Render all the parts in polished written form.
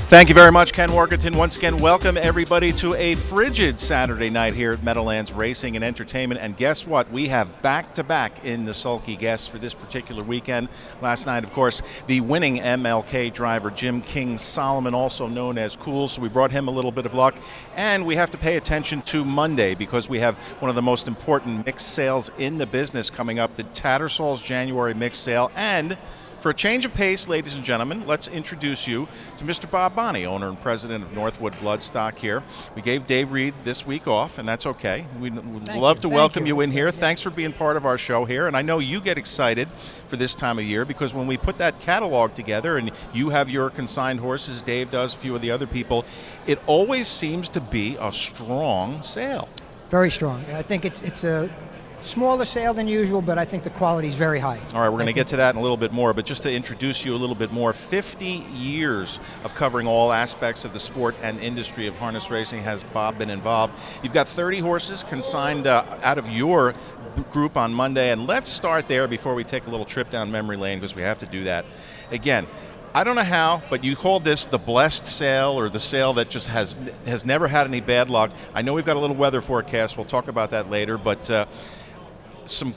Thank you very much, Ken Workington. Once again, welcome everybody to a frigid Saturday night here at Meadowlands Racing and Entertainment. And guess what? We have back-to-back in the Sulky guests for this particular weekend. Last night, of course, the winning MLK driver, Jim King Solomon, also known as Cool. So we brought him a little bit of luck. And we have to pay attention to Monday because we have one of the most important mixed sales in the business coming up, the Tattersalls January mixed sale. And for a change of pace, ladies and gentlemen, let's introduce you to Mr. Bob Boni, owner and president of Northwood Bloodstock here. We gave Dave Reed this week off, and that's okay. We'd love to welcome you in here. Thanks for being part of our show here. And I know you get excited for this time of year because when we put that catalog together and you have your consigned horses, Dave does, a few of the other people, it always seems to be a strong sale. Very strong. I think it's a smaller sale than usual, but I think the quality is very high. All right, we're going to get to that in a little bit more, but just to introduce you a little bit more, 50 years of covering all aspects of the sport and industry of harness racing has Bob been involved. You've got 30 horses consigned out of your group on Monday, and let's start there before we take a little trip down memory lane because we have to do that. Again, I don't know how, but you called this the blessed sale or the sale that just has never had any bad luck. I know we've got a little weather forecast. We'll talk about that later, but some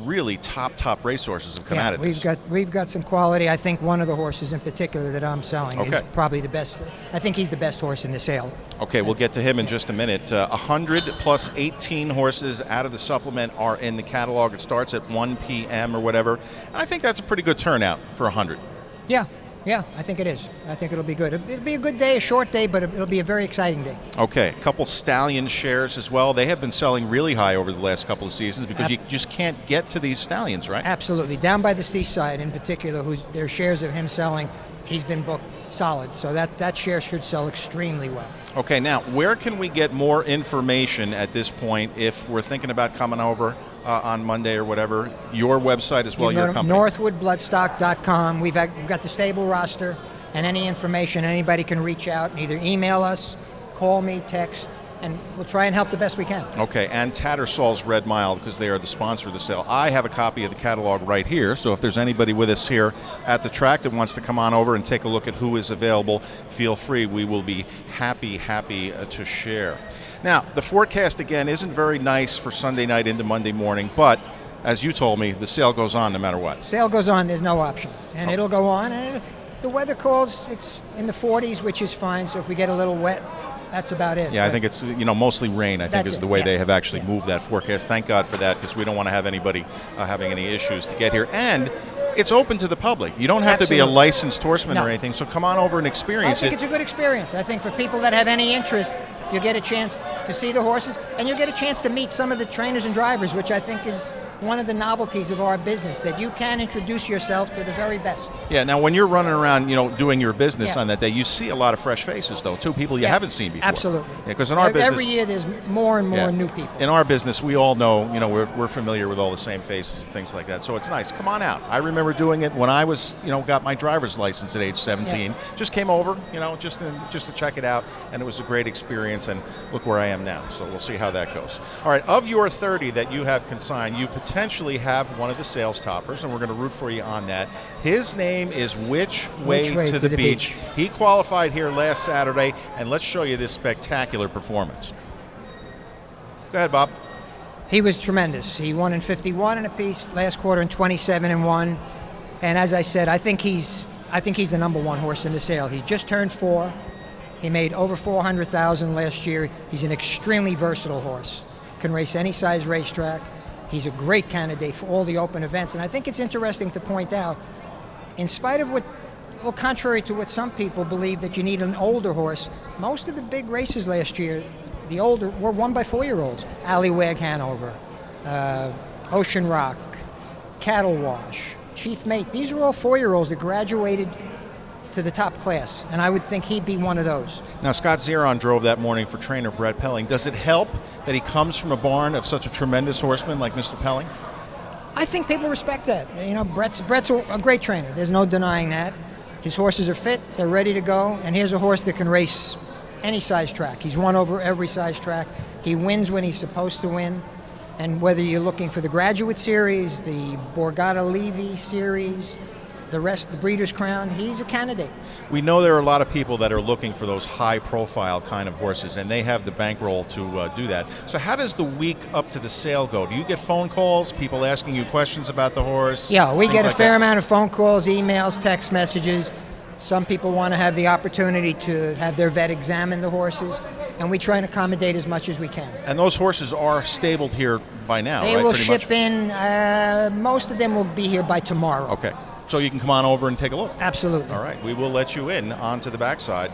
really top racehorses have come out of this. We've got some quality. I think one of the horses in particular that I'm selling is probably the best. I think he's the best horse in the sale. Okay, we'll get to him in just a minute. 100 plus 18 horses out of the supplement are in the catalog. It starts at 1 p.m. or whatever. And I think that's a pretty good turnout for 100. Yeah, I think it is. I think it'll be good. It'll be a good day, a short day, but it'll be a very exciting day. Okay, a couple stallion shares as well. They have been selling really high over the last couple of seasons because you just can't get to these stallions, right? Absolutely. Down by the seaside in particular, there's shares of him selling. He's been booked solid, so that share should sell extremely well. Okay, now where can we get more information at this point if we're thinking about coming over on Monday or whatever? Your website as well, your company. NorthwoodBloodstock.com. We've got the stable roster, and any information, anybody can reach out and either email us, call me, text, and we'll try and help the best we can. Okay, and Tattersalls Red Mile, because they are the sponsor of the sale. I have a copy of the catalog right here, so if there's anybody with us here at the track that wants to come on over and take a look at who is available, feel free. We will be happy to share. Now, the forecast, again, isn't very nice for Sunday night into Monday morning, but as you told me, the sale goes on no matter what. Sale goes on, there's no option, and it'll go on. And the weather calls, it's in the 40s, which is fine, so if we get a little wet, that's about it. Yeah, I think it's mostly rain, I think, is the way they have actually moved that forecast. Thank God for that, because we don't want to have anybody having any issues to get here. And it's open to the public. You don't have to be a licensed horseman or anything, so come on over and experience it. I think it's a good experience. I think for people that have any interest, you get a chance to see the horses, and you get a chance to meet some of the trainers and drivers, which I think is one of the novelties of our business, that you can introduce yourself to the very best. Yeah, now when you're running around, doing your business on that day, you see a lot of fresh faces, though, too, people you haven't seen before. Absolutely. Yeah, because in our business, every year there's more and more new people. In our business, we all know, we're familiar with all the same faces and things like that, so it's nice. Come on out. I remember doing it when I was, got my driver's license at age 17. Just came over, just to check it out, and it was a great experience, and look where I am now, so we'll see how that goes. All right, of your 30 that you have consigned, you potentially have one of the sales toppers, and we're going to root for you on that. His name is Which Way to the Beach. He qualified here last Saturday, and let's show you this spectacular performance. Go ahead, Bob. He was tremendous. He won in 51 and a piece, last quarter in 27 and 1. And as I said, I think he's the number one horse in the sale. He just turned 4. He made over $400,000 last year. He's an extremely versatile horse. Can race any size racetrack. He's a great candidate for all the open events. And I think it's interesting to point out, in spite of contrary to what some people believe, that you need an older horse, most of the big races last year, the older, were won by 4-year-olds. Allywag Hanover, Ocean Rock, Cattle Wash, Chief Mate. These are all 4-year-olds that graduated to the top class, and I would think he'd be one of those. Now, Scott Zeron drove that morning for trainer Brett Pelling. Does it help that he comes from a barn of such a tremendous horseman like Mr. Pelling? I think people respect that. Brett's a great trainer. There's no denying that. His horses are fit, they're ready to go, and here's a horse that can race any size track. He's won over every size track. He wins when he's supposed to win. And whether you're looking for the Graduate Series, the Borgata Levy Series, the rest, the Breeders' Crown, he's a candidate. We know there are a lot of people that are looking for those high-profile kind of horses, and they have the bankroll to do that. So how does the week up to the sale go? Do you get phone calls, people asking you questions about the horse? Yeah, we get a like fair that? amount of phone calls, emails, text messages. Some people want to have the opportunity to have their vet examine the horses, and we try and accommodate as much as we can. And those horses are stabled here by now, They right? will Pretty ship much? in, most of them will be here by tomorrow. Okay. So you can come on over and take a look. Absolutely. All right, we will let you in onto the backside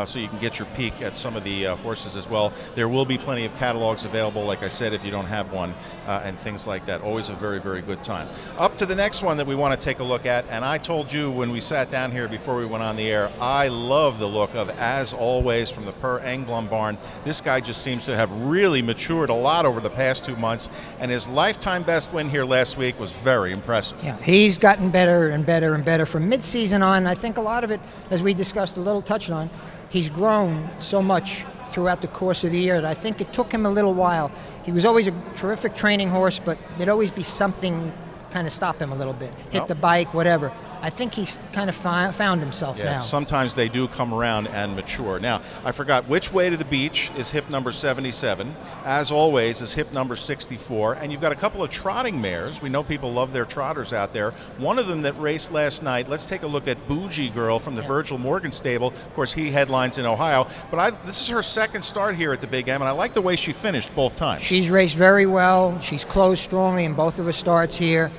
so you can get your peek at some of the horses as well. There will be plenty of catalogs available, like I said, if you don't have one, and things like that. Always a very, very good time. Up to the next one that we want to take a look at, and I told you when we sat down here before we went on the air, I love the look of As Always from the Per Engblom barn. This guy just seems to have really matured a lot over the past 2 months, and his lifetime best win here last week was very impressive. Yeah, he's gotten better and better and better from mid-season on. I think a lot of it, as we discussed a little, touched on, he's grown so much throughout the course of the year that I think it took him a little while. He was always a terrific training horse, but there'd always be something kind of stop him a little bit. Hit the bike, whatever. I think he's kind of found himself now. Sometimes they do come around and mature. Now, I forgot, Which Way to the Beach is hip number 77. As Always is hip number 64. And you've got a couple of trotting mares. We know people love their trotters out there. One of them that raced last night, let's take a look at Bougie Girl from the Virgil Morgan stable. Of course, he headlines in Ohio. But this is her second start here at the Big M, and I like the way she finished both times. She's raced very well. She's closed strongly in both of her starts here.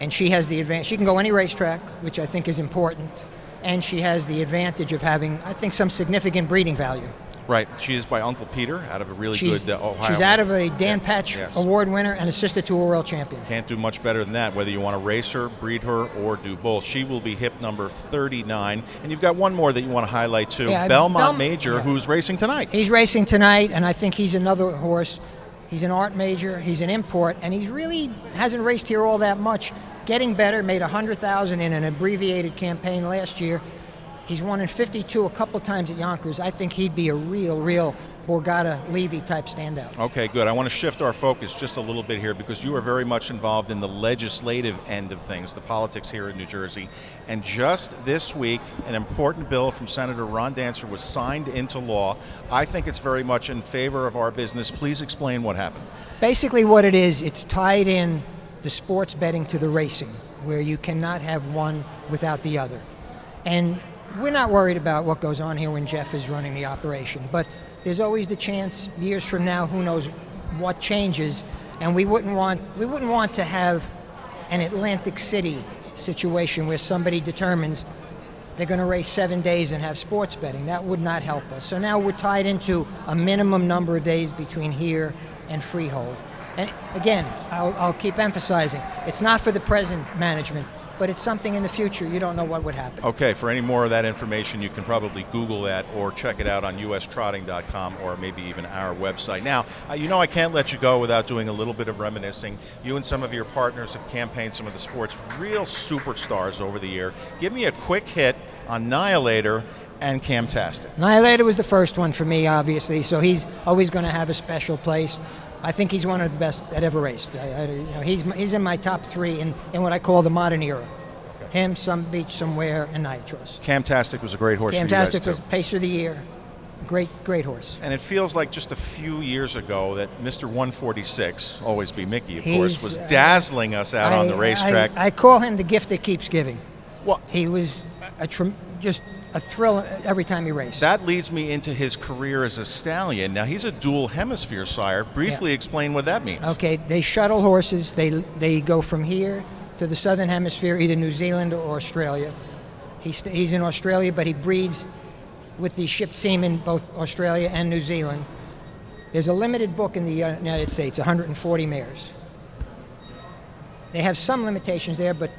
And she has the advantage. She can go any racetrack, which I think is important. And she has the advantage of having, I think, some significant breeding value. Right. She is by Uncle Peter out of a really good Ohio. She's out of a Dan Patch Award winner and a sister to a world champion. Can't do much better than that, whether you want to race her, breed her, or do both. She will be hip number 39. And you've got one more that you want to highlight, too. Yeah, Belmont Major, who's racing tonight. He's racing tonight, and I think he's another horse. He's an art major, he's an import, and he's really hasn't raced here all that much. Getting better, made $100,000 in an abbreviated campaign last year. He's won in 52 a couple times at Yonkers. I think he'd be a real Borgata-Levy type standout. Okay, good. I want to shift our focus just a little bit here because you are very much involved in the legislative end of things, the politics here in New Jersey. And just this week, an important bill from Senator Ron Dancer was signed into law. I think it's very much in favor of our business. Please explain what happened. Basically what it is, it's tied in the sports betting to the racing, where you cannot have one without the other. And we're not worried about what goes on here when Jeff is running the operation, but there's always the chance, years from now, who knows what changes, and we wouldn't want to have an Atlantic City situation where somebody determines they're going to race 7 days and have sports betting. That would not help us. So now we're tied into a minimum number of days between here and Freehold. And again, I'll keep emphasizing, it's not for the present management, but it's something in the future. You don't know what would happen. Okay, for any more of that information, you can probably Google that or check it out on ustrotting.com or maybe even our website. Now, you know I can't let you go without doing a little bit of reminiscing. You and some of your partners have campaigned some of the sport's real superstars over the year. Give me a quick hit on Annihilator and Camtastic. Annihilator was the first one for me, obviously, so he's always going to have a special place. I think he's one of the best that ever raced. He's in my top three in what I call the modern era. Okay. Him, Some Beach, Somewhere, and Nitros. Camtastic was a great horse for you guys, Camtastic was Pacer of the Year. Great horse. And it feels like just a few years ago that Mr. 146, always be Mickey, of course, was dazzling us out on the racetrack. I call him the gift that keeps giving. Well, he was just a thrill every time he raced. That leads me into his career as a stallion. Now, he's a dual hemisphere sire. Briefly explain what that means. Okay, they shuttle horses. They go from here to the southern hemisphere, either New Zealand or Australia. He's in Australia, but he breeds with the shipped semen, both Australia and New Zealand. There's a limited book in the United States, 140 mares. They have some limitations there, but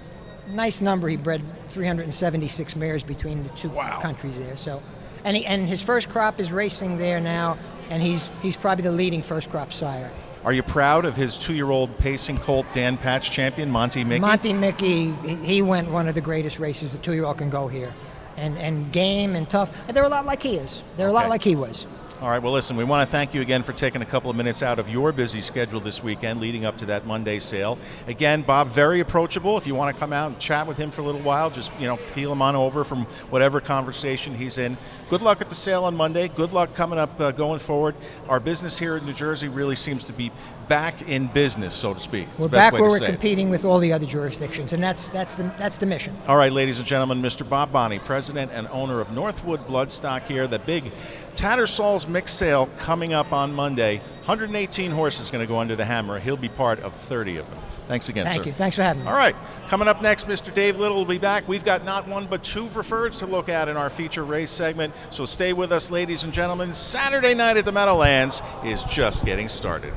nice number. He bred 376 mares between the two countries there. So, and his first crop is racing there now, and he's probably the leading first crop sire. Are you proud of his 2-year-old pacing colt Dan Patch champion, Monty Mickey? Monty Mickey, he went one of the greatest races the 2-year-old can go here, and game and tough. And they're a lot like he is. They're a lot like he was. All right, well, listen, we want to thank you again for taking a couple of minutes out of your busy schedule this weekend leading up to that Monday sale. Again, Bob, very approachable. If you want to come out and chat with him for a little while, just, peel him on over from whatever conversation he's in. Good luck at the sale on Monday. Good luck coming up going forward. Our business here in New Jersey really seems to be back in business, so to speak. We're back where we're competing with all the other jurisdictions, and that's the mission. All right, ladies and gentlemen, Mr. Bob Boni, president and owner of Northwood Bloodstock here. The big Tattersalls mix sale coming up on Monday. 118 horses going to go under the hammer. He'll be part of 30 of them. Thanks again, sir. Thank you. Thanks for having me. All right. Coming up next, Mr. Dave Little will be back. We've got not one but two preferreds to look at in our feature race segment. So stay with us, ladies and gentlemen. Saturday night at the Meadowlands is just getting started.